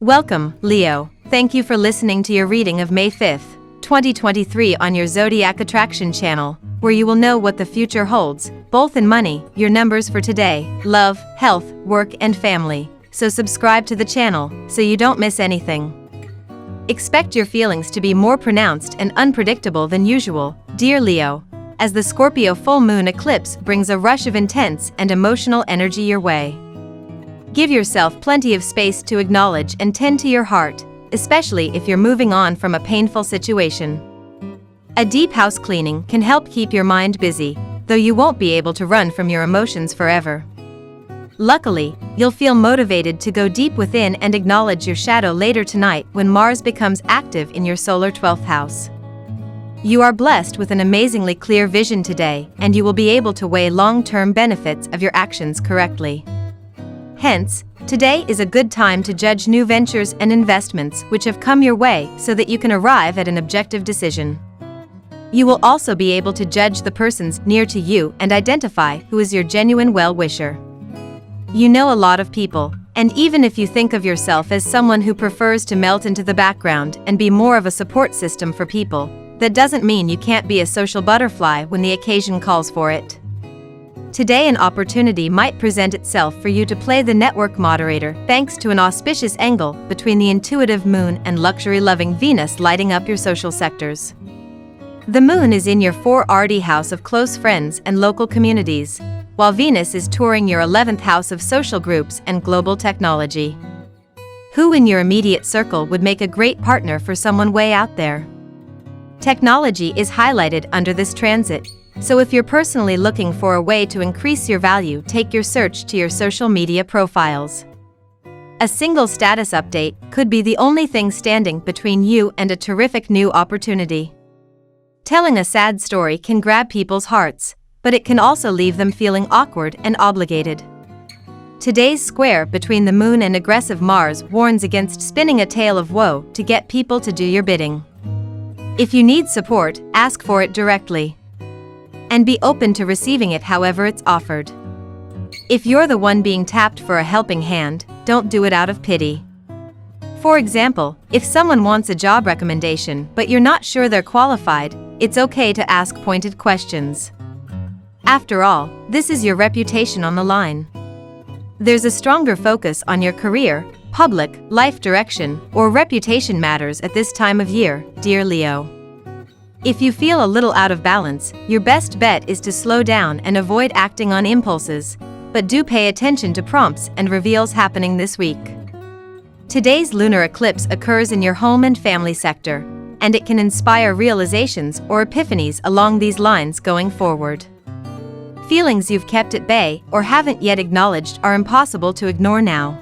Welcome, Leo. Thank you for listening to your reading of May 5th, 2023 on your Zodiac Attraction channel, where you will know what the future holds, both in money, your numbers for today, love, health, work and family. So subscribe to the channel, so you don't miss anything. Expect your feelings to be more pronounced and unpredictable than usual, dear Leo, as the Scorpio full moon eclipse brings a rush of intense and emotional energy your way. Give yourself plenty of space to acknowledge and tend to your heart, especially if you're moving on from a painful situation. A deep house cleaning can help keep your mind busy, though you won't be able to run from your emotions forever. Luckily, you'll feel motivated to go deep within and acknowledge your shadow later tonight when Mars becomes active in your solar 12th house. You are blessed with an amazingly clear vision today, and you will be able to weigh long-term benefits of your actions correctly. Hence, today is a good time to judge new ventures and investments which have come your way so that you can arrive at an objective decision. You will also be able to judge the persons near to you and identify who is your genuine well-wisher. You know a lot of people, and even if you think of yourself as someone who prefers to melt into the background and be more of a support system for people, that doesn't mean you can't be a social butterfly when the occasion calls for it. Today an opportunity might present itself for you to play the network moderator thanks to an auspicious angle between the intuitive moon and luxury-loving Venus lighting up your social sectors. The moon is in your 4rd house of close friends and local communities, while Venus is touring your 11th house of social groups and global technology. Who in your immediate circle would make a great partner for someone way out there? Technology is highlighted under this transit. So if you're personally looking for a way to increase your value, take your search to your social media profiles. A single status update could be the only thing standing between you and a terrific new opportunity. Telling a sad story can grab people's hearts, but it can also leave them feeling awkward and obligated. Today's square between the moon and aggressive Mars warns against spinning a tale of woe to get people to do your bidding. If you need support, ask for it directly. And be open to receiving it however it's offered. If you're the one being tapped for a helping hand, don't do it out of pity. For example, if someone wants a job recommendation but you're not sure they're qualified, it's okay to ask pointed questions. After all, this is your reputation on the line. There's a stronger focus on your career, public, life direction, or reputation matters at this time of year, dear Leo. If you feel a little out of balance, your best bet is to slow down and avoid acting on impulses, but do pay attention to prompts and reveals happening this week. Today's lunar eclipse occurs in your home and family sector, and it can inspire realizations or epiphanies along these lines going forward. Feelings you've kept at bay or haven't yet acknowledged are impossible to ignore now.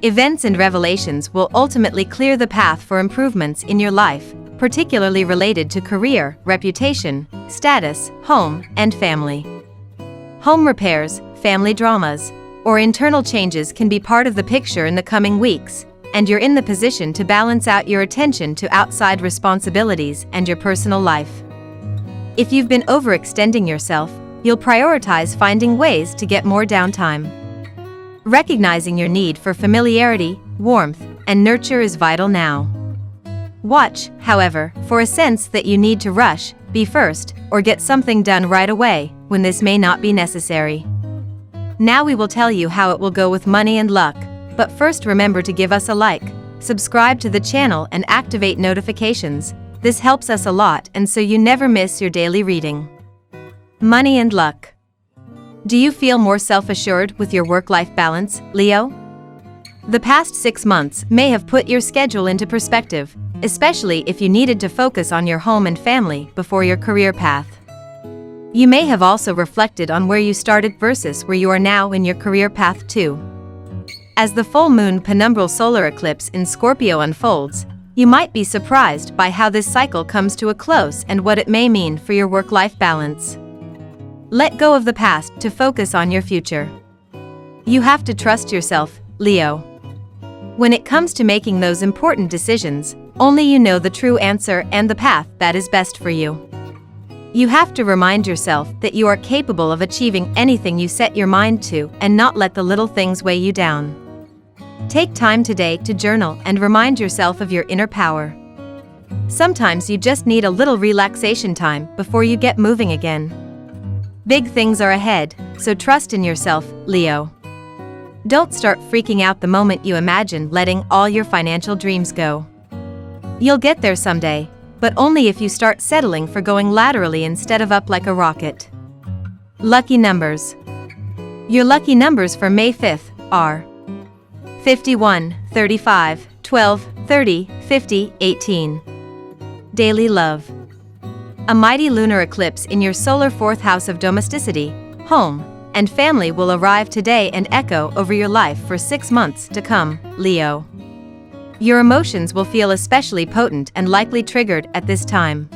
Events and revelations will ultimately clear the path for improvements in your life, particularly related to career, reputation, status, home, and family. Home repairs, family dramas, or internal changes can be part of the picture in the coming weeks, and you're in the position to balance out your attention to outside responsibilities and your personal life. If you've been overextending yourself, you'll prioritize finding ways to get more downtime. Recognizing your need for familiarity, warmth, and nurture is vital now. Watch, however, for a sense that you need to rush, be first, or get something done right away, when this may not be necessary. Now we will tell you how it will go with money and luck, but first remember to give us a like, subscribe to the channel and activate notifications. This helps us a lot and so you never miss your daily reading. Money and luck. Do you feel more self-assured with your work-life balance, Leo? The past 6 months may have put your schedule into perspective, especially if you needed to focus on your home and family before your career path. You may have also reflected on where you started versus where you are now in your career path too. As the full moon penumbral solar eclipse in Scorpio unfolds, you might be surprised by how this cycle comes to a close and what it may mean for your work-life balance. Let go of the past to focus on your future. You have to trust yourself, Leo. When it comes to making those important decisions, only you know the true answer and the path that is best for you. You have to remind yourself that you are capable of achieving anything you set your mind to and not let the little things weigh you down. Take time today to journal and remind yourself of your inner power. Sometimes you just need a little relaxation time before you get moving again. Big things are ahead, so trust in yourself, Leo. Don't start freaking out the moment you imagine letting all your financial dreams go. You'll get there someday, but only if you start settling for going laterally instead of up like a rocket. Lucky numbers. Your lucky numbers for May 5th are 51, 35, 12, 30, 50, 18. Daily love. A mighty lunar eclipse in your solar 4th house of domesticity, home, and family will arrive today and echo over your life for 6 months to come, Leo. Your emotions will feel especially potent and likely triggered at this time.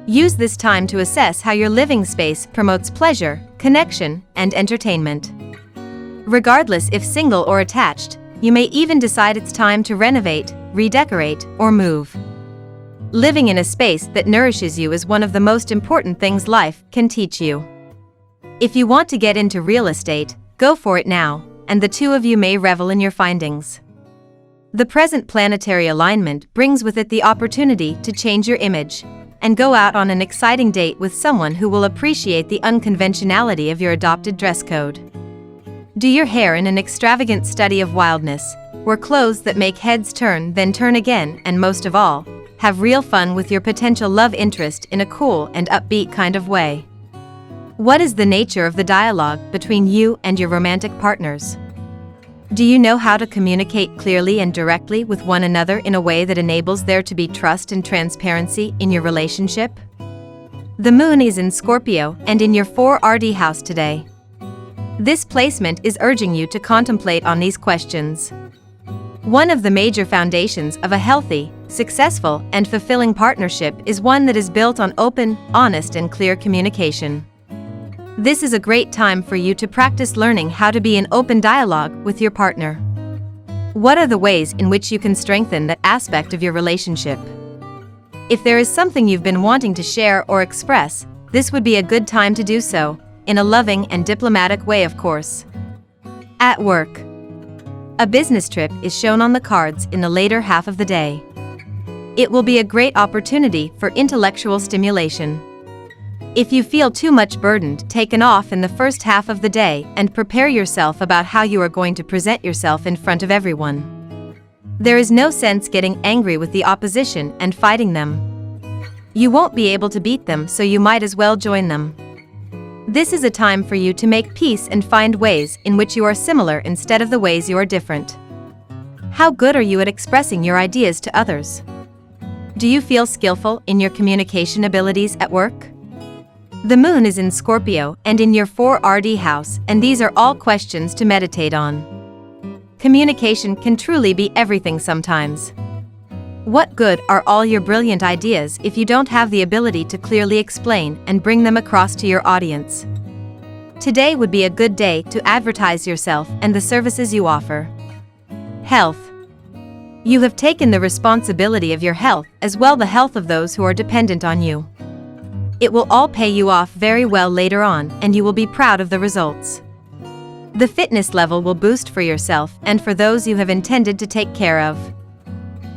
Use this time to assess how your living space promotes pleasure, connection, and entertainment. Regardless if single or attached, you may even decide it's time to renovate, redecorate, or move. Living in a space that nourishes you is one of the most important things life can teach you. If you want to get into real estate, go for it now, and the two of you may revel in your findings. The present planetary alignment brings with it the opportunity to change your image and go out on an exciting date with someone who will appreciate the unconventionality of your adopted dress code. Do your hair in an extravagant study of wildness, wear clothes that make heads turn then turn again, and most of all, have real fun with your potential love interest in a cool and upbeat kind of way. What is the nature of the dialogue between you and your romantic partners? Do you know how to communicate clearly and directly with one another in a way that enables there to be trust and transparency in your relationship? The moon is in Scorpio and in your 4rd house today. This placement is urging you to contemplate on these questions. One of the major foundations of a healthy, successful, and fulfilling partnership is one that is built on open, honest, and clear communication. This is a great time for you to practice learning how to be in open dialogue with your partner. What are the ways in which you can strengthen that aspect of your relationship? If there is something you've been wanting to share or express, this would be a good time to do so, in a loving and diplomatic way, of course. At work. A business trip is shown on the cards in the later half of the day. It will be a great opportunity for intellectual stimulation. If you feel too much burdened, taken off in the first half of the day and prepare yourself about how you are going to present yourself in front of everyone. There is no sense getting angry with the opposition and fighting them. You won't be able to beat them, so you might as well join them. This is a time for you to make peace and find ways in which you are similar instead of the ways you are different. How good are you at expressing your ideas to others? Do you feel skillful in your communication abilities at work? The moon is in Scorpio and in your 4rd house, and these are all questions to meditate on. Communication can truly be everything sometimes. What good are all your brilliant ideas if you don't have the ability to clearly explain and bring them across to your audience? Today would be a good day to advertise yourself and the services you offer. Health. You have taken the responsibility of your health as well as the health of those who are dependent on you. It will all pay you off very well later on, and you will be proud of the results. The fitness level will boost for yourself and for those you have intended to take care of.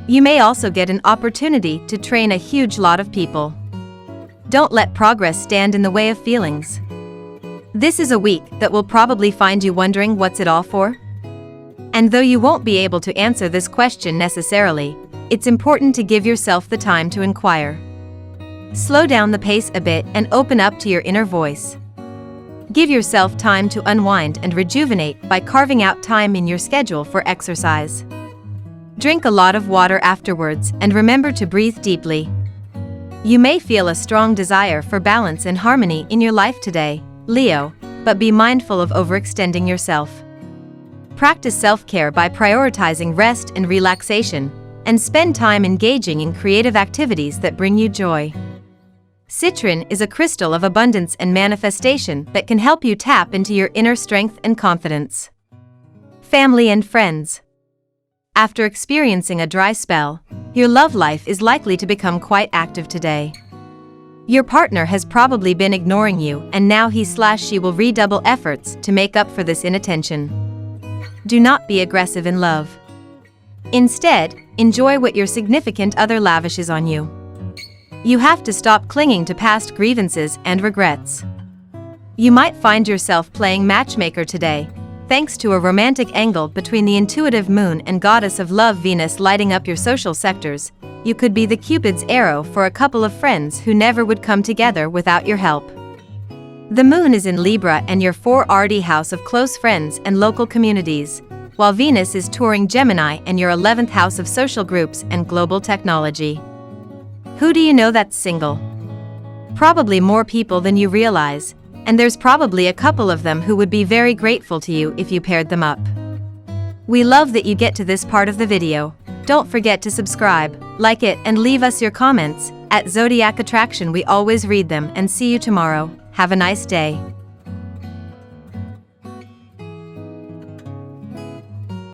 You may also get an opportunity to train a huge lot of people. Don't let progress stand in the way of feelings. This is a week that will probably find you wondering what's it all for? And though you won't be able to answer this question necessarily, it's important to give yourself the time to inquire. Slow down the pace a bit and open up to your inner voice. Give yourself time to unwind and rejuvenate by carving out time in your schedule for exercise. Drink a lot of water afterwards and remember to breathe deeply. You may feel a strong desire for balance and harmony in your life today, Leo, but be mindful of overextending yourself. Practice self-care by prioritizing rest and relaxation, and spend time engaging in creative activities that bring you joy. Citrine is a crystal of abundance and manifestation that can help you tap into your inner strength and confidence. Family and friends. After experiencing a dry spell, your love life is likely to become quite active today. Your partner has probably been ignoring you, and now he/she will redouble efforts to make up for this inattention. Do not be aggressive in love. Instead, enjoy what your significant other lavishes on you. You have to stop clinging to past grievances and regrets. You might find yourself playing matchmaker today, thanks to a romantic angle between the intuitive moon and goddess of love Venus lighting up your social sectors. You could be the Cupid's arrow for a couple of friends who never would come together without your help. The moon is in Libra and your 4th house of close friends and local communities, while Venus is touring Gemini and your 11th house of social groups and global technology. Who do you know that's single? Probably more people than you realize, and there's probably a couple of them who would be very grateful to you if you paired them up. We love that you get to this part of the video. Don't forget to subscribe, like it, and leave us your comments. At Zodiac Attraction we always read them, and see you tomorrow. Have a nice day.